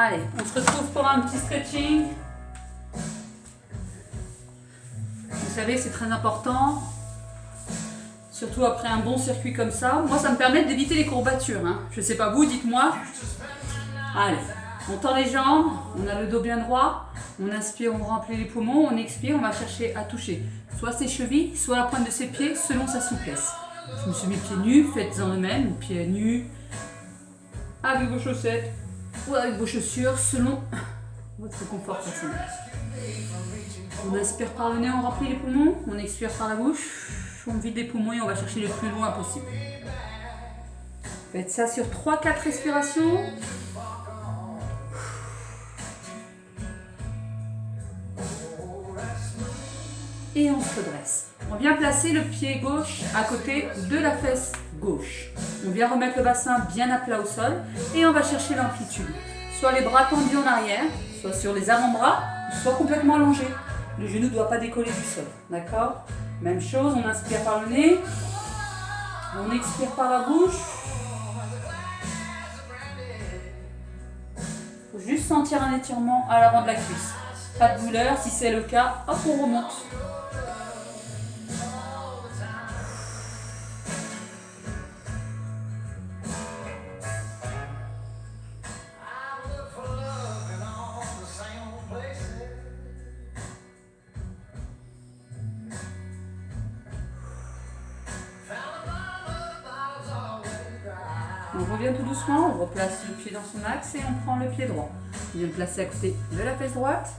Allez, on se retrouve pour un petit stretching. Vous savez, c'est très important. Surtout après un bon circuit comme ça. Moi, ça me permet d'éviter les courbatures. Hein. Je ne sais pas vous, dites-moi. Allez, on tend les jambes, on a le dos bien droit. On inspire, on remplit les poumons. On expire, on va chercher à toucher soit ses chevilles, soit la pointe de ses pieds, selon sa souplesse. Je me suis mis pieds nus, faites-en de même. Pieds nus, avec vos chaussettes ou avec vos chaussures, selon votre confort personnel. On inspire par le nez, on remplit les poumons. On expire par la bouche. On vide les poumons et on va chercher le plus loin possible. Faites ça sur 3-4 respirations. Et on se redresse. On vient placer le pied gauche à côté de la fesse gauche. On vient remettre le bassin bien à plat au sol et on va chercher l'amplitude. Soit les bras tendus en arrière, soit sur les avant-bras, soit complètement allongés. Le genou ne doit pas décoller du sol. D'accord ? Même chose, on inspire par le nez, on expire par la bouche. Il faut juste sentir un étirement à l'avant de la cuisse. Pas de douleur, si c'est le cas, hop, on remonte. On revient tout doucement, on replace le pied dans son axe et on prend le pied droit. On vient le placer à côté de la fesse droite.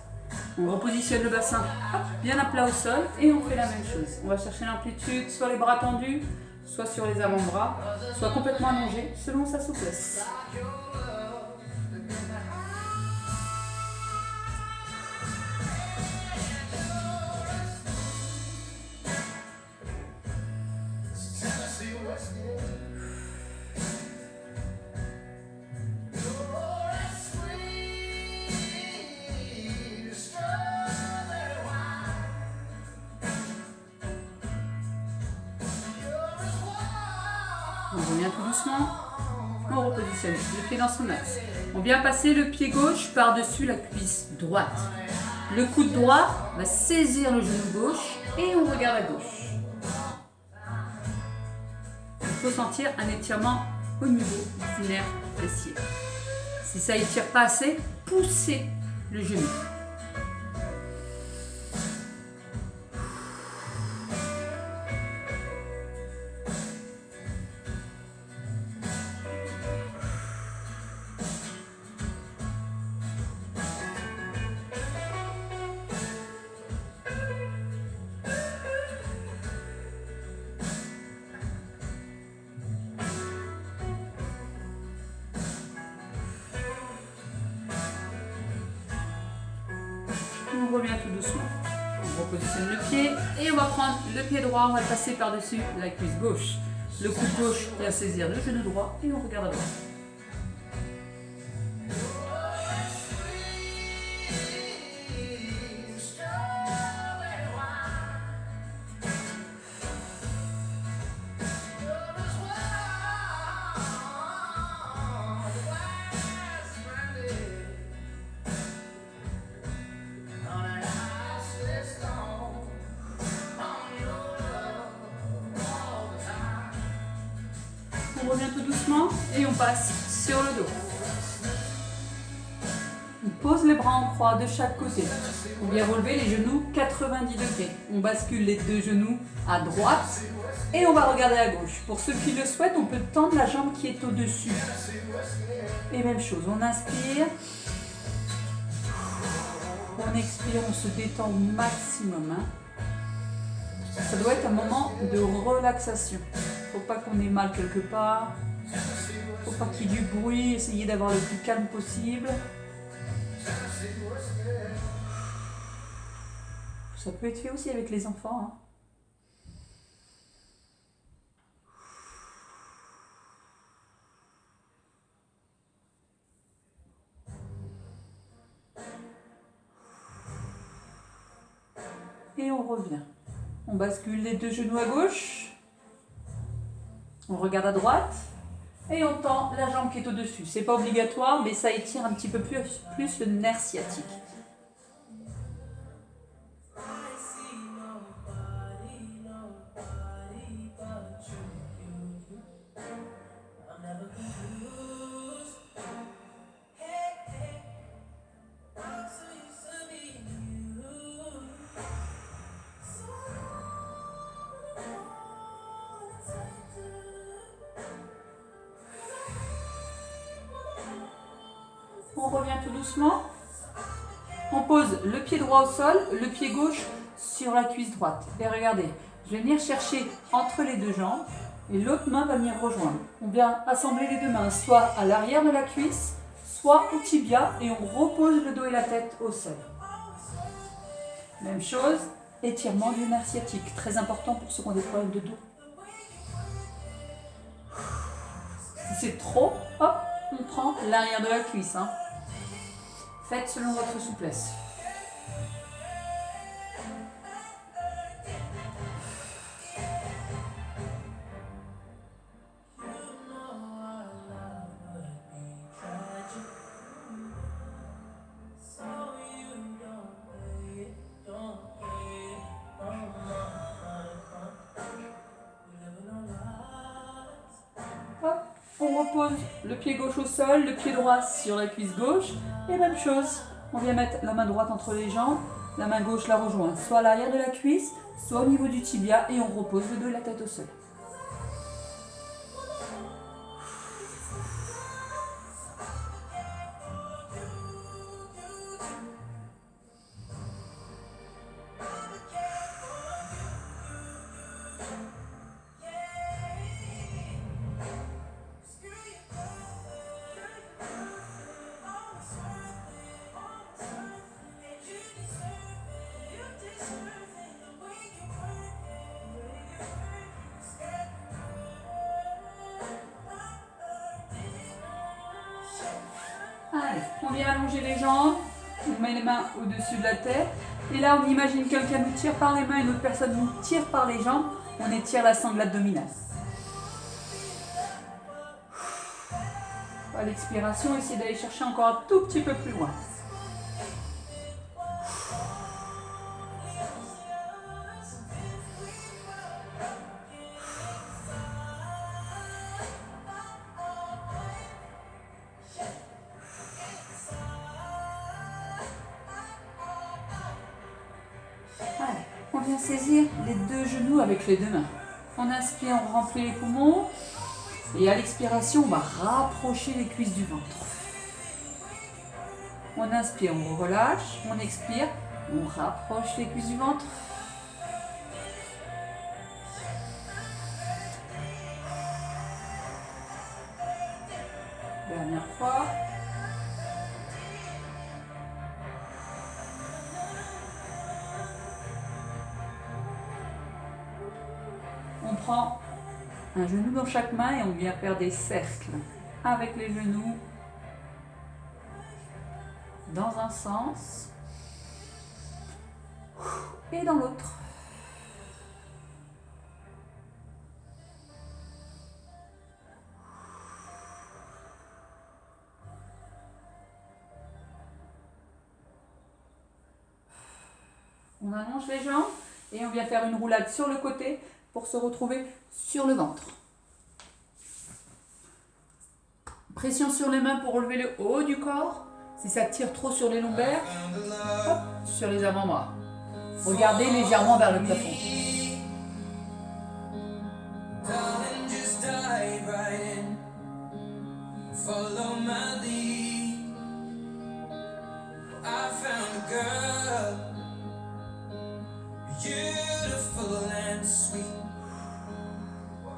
On repositionne le bassin hop, bien à plat au sol et on fait la même chose. On va chercher l'amplitude, soit les bras tendus, soit sur les avant-bras, soit complètement allongés, selon sa souplesse. On revient tout doucement, on repositionne le pied dans son axe. On vient passer le pied gauche par-dessus la cuisse droite. Le coude droit va saisir le genou gauche et on regarde à gauche. Il faut sentir un étirement au niveau du nerf fessier. Si ça n'étire pas assez, poussez le genou. On revient tout doucement. On repositionne le pied et on va prendre le pied droit, on va le passer par-dessus la cuisse gauche. Le coude gauche vient saisir le genou droit et on regarde à droite. On revient tout doucement et on passe sur le dos. On pose les bras en croix de chaque côté. On vient relever les genoux 90 degrés. On bascule les deux genoux à droite et on va regarder à gauche. Pour ceux qui le souhaitent, on peut tendre la jambe qui est au-dessus. Et même chose, on inspire. On expire, on se détend au maximum. Ça doit être un moment de relaxation. Faut pas qu'on ait mal quelque part. Faut pas qu'il y ait du bruit. Essayez d'avoir le plus calme possible. Ça peut être fait aussi avec les enfants. Et on revient. On bascule les deux genoux à gauche. On regarde à droite. Et on tend la jambe qui est au-dessus. C'est pas obligatoire, mais ça étire un petit peu plus le nerf sciatique. On revient tout doucement. On pose le pied droit au sol, le pied gauche sur la cuisse droite. Et regardez, je vais venir chercher entre les deux jambes et l'autre main va venir rejoindre. On vient assembler les deux mains, soit à l'arrière de la cuisse, soit au tibia et on repose le dos et la tête au sol. Même chose, étirement du nerf sciatique, très important pour ceux qui ont des problèmes de dos. Si c'est trop, hop, on prend l'arrière de la cuisse. Faites selon votre souplesse. On repose le pied gauche au sol, le pied droit sur la cuisse gauche. Et même chose, on vient mettre la main droite entre les jambes, la main gauche la rejoint, soit à l'arrière de la cuisse, soit au niveau du tibia, et on repose le dos et la tête au sol. Allez, on vient allonger les jambes, on met les mains au-dessus de la tête. Et là, on imagine quelqu'un nous tire par les mains et une autre personne nous tire par les jambes. On étire la sangle abdominale. À l'expiration, essayez d'aller chercher encore un tout petit peu plus loin. On vient saisir les deux genoux avec les deux mains. On inspire, on remplit les poumons. Et à l'expiration, on va rapprocher les cuisses du ventre. On inspire, on relâche. On expire, on rapproche les cuisses du ventre. Dernière fois. On prend un genou dans chaque main et on vient faire des cercles avec les genoux dans un sens et dans l'autre. On allonge les jambes et on vient faire une roulade sur le côté pour se retrouver sur le ventre. Pression sur les mains pour relever le haut du corps. Si ça tire trop sur les lombaires, hop, sur les avant-bras. Regardez légèrement vers le plafond.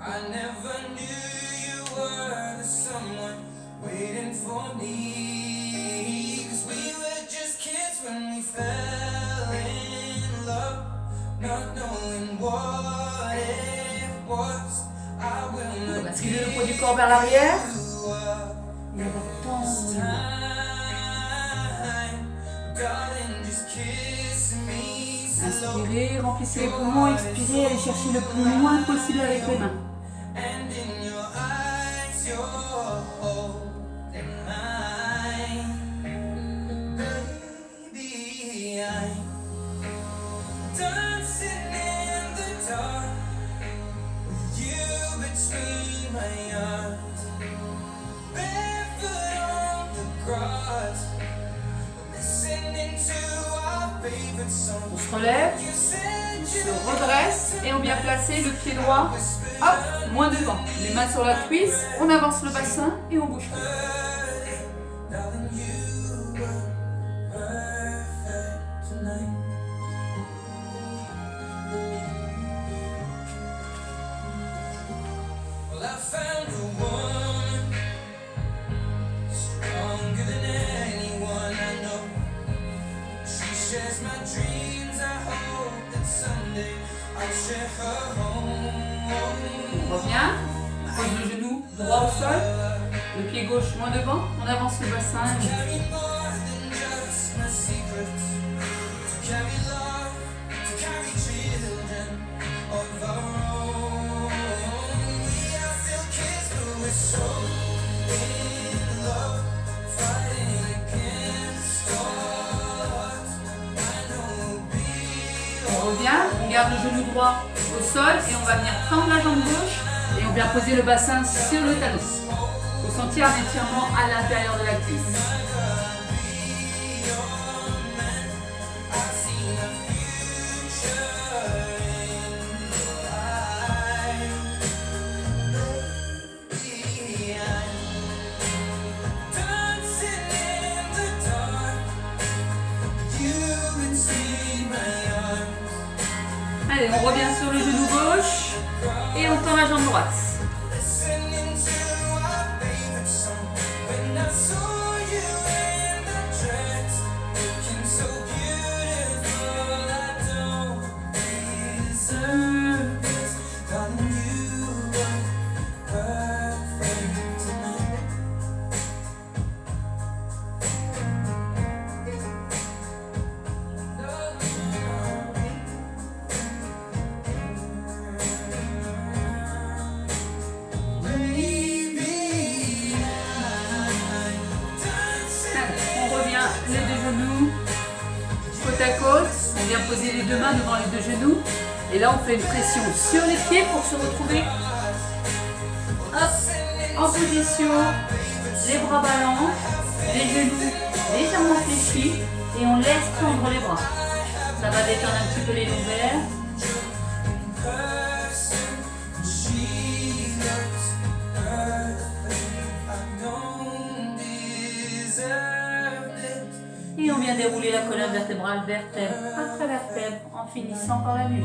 I never knew you were the someone waiting for me. 'Cause we were just kids when we fell in love, not knowing what it was. I will not basculer le poids du corps vers l'arrière. give up. Darling, just kiss me slow. Inspirez, remplissez les poumons, expirez, allez chercher le plus loin possible avec les mains. And in your eyes hands you're holding mine. Baby, I'm dancing in the dark with you between my arms. Barefoot on the grass, listening to our favorite song. On se relève, You said on se redresse et on vient placer le pied droit, hop, moins devant. Les mains sur la cuisse, on avance le bassin et on bouge. darling, you were perfect tonight. Well, I found a woman stronger than anyone I know. She shares my dreams. I hope that someday I'll share her home. On revient, on pose le genou droit au sol, le pied gauche moins devant, on avance le bassin et on bouge. Carry more than just my secrets. To carry love, to carry children of our own. We are still kids, but we're so in love, fighting against odds. I know we'll be On revient, on garde le genou droit au sol et on va venir tendre la jambe gauche et on vient poser le bassin sur le talon. Il faut sentir un étirement à l'intérieur de la cuisse. dancing in the dark. You between my arms. Allez, on revient sur le genou gauche et on tend la jambe droite. Listening to our favorite song. When I saw you in that dress, looking so beautiful, I don't deserve this. Darling, you were perfect tonight. Baby, I'm dancing. Allez, on revient les deux genoux côte à côte. On vient poser les deux mains devant les deux genoux. Et là, on fait une pression sur les pieds pour se retrouver hop, en position, les bras ballants, les genoux légèrement fléchis et on laisse tendre les bras. Ça va détendre un petit peu les lombaires. Person, she looks perfect. I don't deserve it. Et on vient dérouler la colonne vertébrale vertèbre après vertèbre en finissant par la nuque.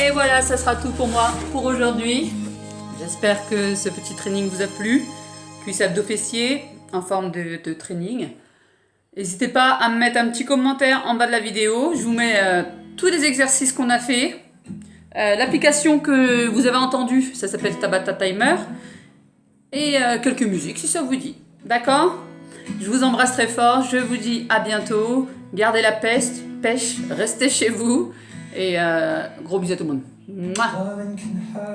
Et voilà, ça sera tout pour moi pour aujourd'hui. J'espère que ce petit training vous a plu. Cuisse abdos fessiers en forme de training. N'hésitez pas à me mettre un petit commentaire en bas de la vidéo. Je vous mets tous les exercices qu'on a fait. L'application que vous avez entendue, ça s'appelle Tabata Timer. Et quelques musiques si ça vous dit. D'accord ? Je vous embrasse très fort. Je vous dis à bientôt. Gardez la pêche, restez chez vous. Et gros bisous à tout le monde. Mouah. Loving can hurt.